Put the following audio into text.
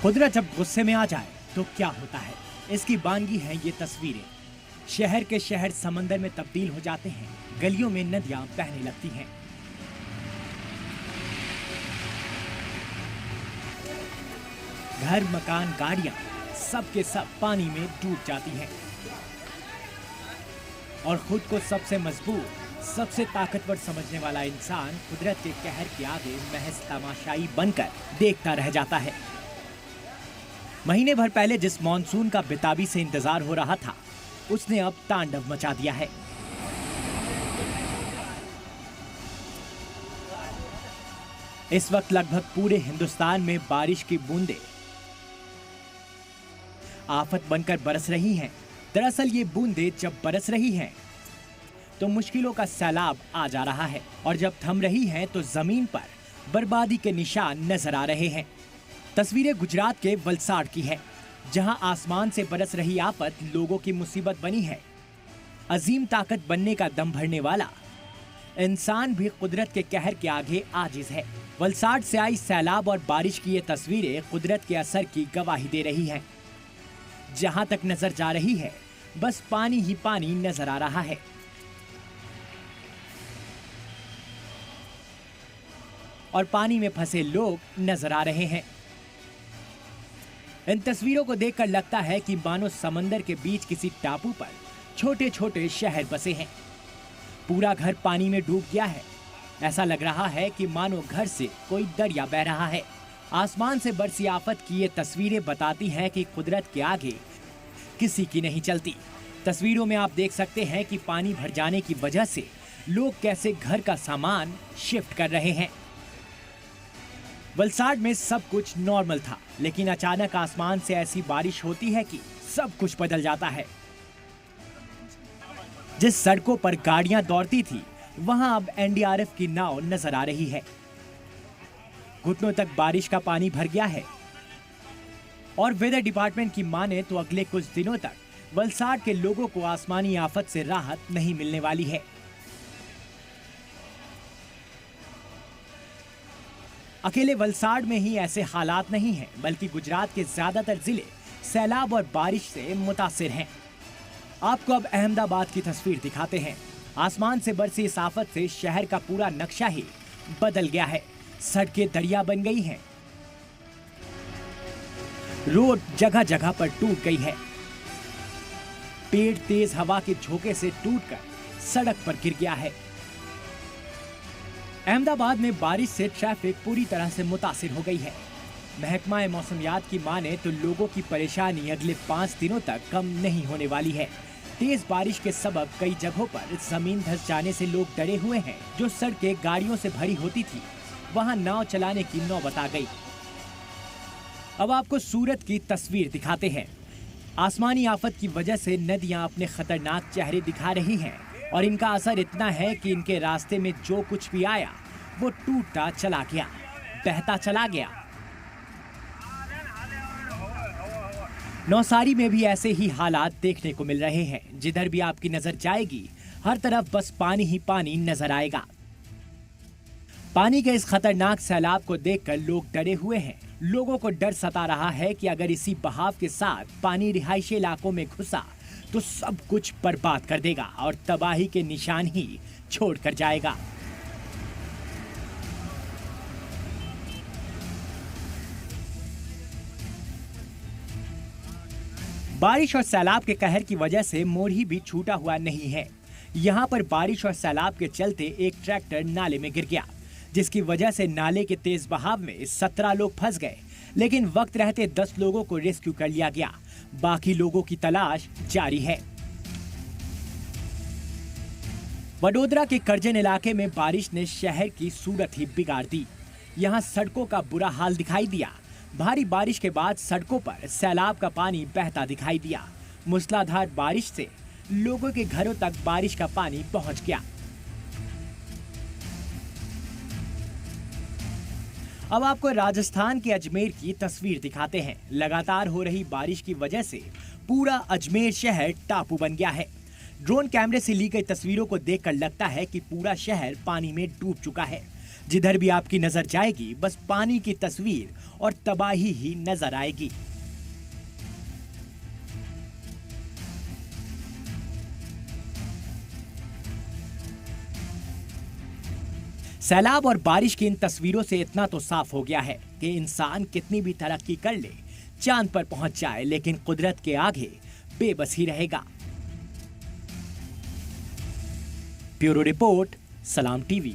कुदरत जब गुस्से में आ जाए तो क्या होता है, इसकी बानगी है ये तस्वीरें। शहर के शहर समंदर में तब्दील हो जाते हैं, गलियों में नदियां बहने लगती हैं। घर, मकान, गाड़ियां सब के सब पानी में डूब जाती हैं और खुद को सबसे मजबूत, सबसे ताकतवर समझने वाला इंसान कुदरत के कहर के आगे महज तमाशाई बनकर देखता रह जाता है। महीने भर पहले जिस मॉनसून का बेताबी से इंतजार हो रहा था, उसने अब तांडव मचा दिया है। इस वक्त लगभग पूरे हिंदुस्तान में बारिश की बूंदें आफत बनकर बरस रही हैं। दरअसल ये बूंदें जब बरस रही हैं तो मुश्किलों का सैलाब आ जा रहा है, और जब थम रही हैं तो जमीन पर बर्बादी के निशान नजर आ रहे हैं। तस्वीरें गुजरात के वलसाड की है, जहां आसमान से बरस रही आफत लोगों की मुसीबत बनी है। अजीम ताकत बनने का दम भरने वाला इंसान भी कुदरत के कहर के आगे आजिज है। वलसाड से आई सैलाब और बारिश की ये तस्वीरें कुदरत के असर की गवाही दे रही हैं। जहां तक नजर जा रही है, बस पानी ही पानी नजर आ रहा है। और पानी में फंसे लोग नजर आ रहे हैं। इन तस्वीरों को देखकर लगता है कि मानो समंदर के बीच किसी टापू पर छोटे छोटे शहर बसे हैं। पूरा घर पानी में डूब गया है। ऐसा लग रहा है कि मानो घर से कोई दरिया बह रहा है। आसमान से बरसी आफत की ये तस्वीरें बताती हैं कि कुदरत के आगे किसी की नहीं चलती। तस्वीरों में आप देख सकते हैं कि पानी भर जाने की वजह से लोग कैसे घर का सामान शिफ्ट कर रहे हैं। वलसाड में सब कुछ नॉर्मल था, लेकिन अचानक आसमान से ऐसी बारिश होती है कि सब कुछ बदल जाता है। जिस सड़कों पर गाड़ियां दौड़ती थी, वहां अब एनडीआरएफ की नाव नजर आ रही है। घुटनों तक बारिश का पानी भर गया है और वेदर डिपार्टमेंट की माने तो अगले कुछ दिनों तक वलसाड के लोगों को आसमानी आफत से राहत नहीं मिलने वाली है। अकेले वलसाड में ही ऐसे हालात नहीं हैं, बल्कि गुजरात के ज्यादातर जिले सैलाब और बारिश से मुतासिर हैं। आपको अब अहमदाबाद की तस्वीर दिखाते हैं। आसमान से बरसी इस आफत से शहर का पूरा नक्शा ही बदल गया है। सड़कें दरिया बन गई हैं। रोड जगह जगह पर टूट गई है। पेड़ तेज हवा के झोंके से टूटकर सड़क पर गिर गया है। अहमदाबाद में बारिश से ट्रैफिक पूरी तरह से मुतासिर हो गई है। महकमा मौसमियात की माने तो लोगों की परेशानी अगले 5 दिनों तक कम नहीं होने वाली है। तेज बारिश के सबब कई जगहों पर जमीन धंस जाने से लोग डरे हुए हैं। जो सड़कें गाड़ियों से भरी होती थी, वहां नाव चलाने की नौबत आ गई। अब आपको सूरत की तस्वीर दिखाते हैं। आसमानी आफत की वजह से नदियां अपने खतरनाक चेहरे दिखा रही हैं, और इनका असर इतना है कि इनके रास्ते में जो कुछ भी आया वो टूटता चला गया, बहता चला गया। नौसारी में भी ऐसे ही हालात देखने को मिल रहे हैं। जिधर भी आपकी नजर जाएगी, हर तरफ बस पानी ही पानी नजर आएगा। पानी के इस खतरनाक सैलाब को देखकर लोग डरे हुए हैं। लोगों को डर सता रहा है कि अगर इसी बहाव के साथ पानी रिहायशी इलाकों में घुसा तो सब कुछ बर्बाद कर देगा और तबाही के निशान ही छोड़ कर जाएगा। बारिश और सैलाब के कहर की वजह से मोरही भी छूटा हुआ नहीं है। यहाँ पर बारिश और सैलाब के चलते एक ट्रैक्टर नाले में गिर गया, जिसकी वजह से नाले के तेज बहाव में 17 लोग फंस गए, लेकिन वक्त रहते 10 लोगों को रेस्क्यू कर लिया गया। बाकी लोगों की तलाश जारी है। वडोदरा के करजन इलाके में बारिश ने शहर की सूरत ही बिगाड़ दी। यहाँ सड़कों का बुरा हाल दिखाई दिया। भारी बारिश के बाद सड़कों पर सैलाब का पानी बहता दिखाई दिया। मूसलाधार बारिश से लोगों के घरों तक बारिश का पानी पहुंच गया। अब आपको राजस्थान के अजमेर की तस्वीर दिखाते हैं। लगातार हो रही बारिश की वजह से पूरा अजमेर शहर टापू बन गया है। ड्रोन कैमरे से ली गई तस्वीरों को देखकर लगता है कि पूरा शहर पानी में डूब चुका है। जिधर भी आपकी नजर जाएगी बस पानी की तस्वीर और तबाही ही नजर आएगी। सैलाब और बारिश की इन तस्वीरों से इतना तो साफ हो गया है कि इंसान कितनी भी तरक्की कर ले, चांद पर पहुंच जाए, लेकिन कुदरत के आगे बेबस ही रहेगा। ब्यूरो रिपोर्ट, सलाम टीवी।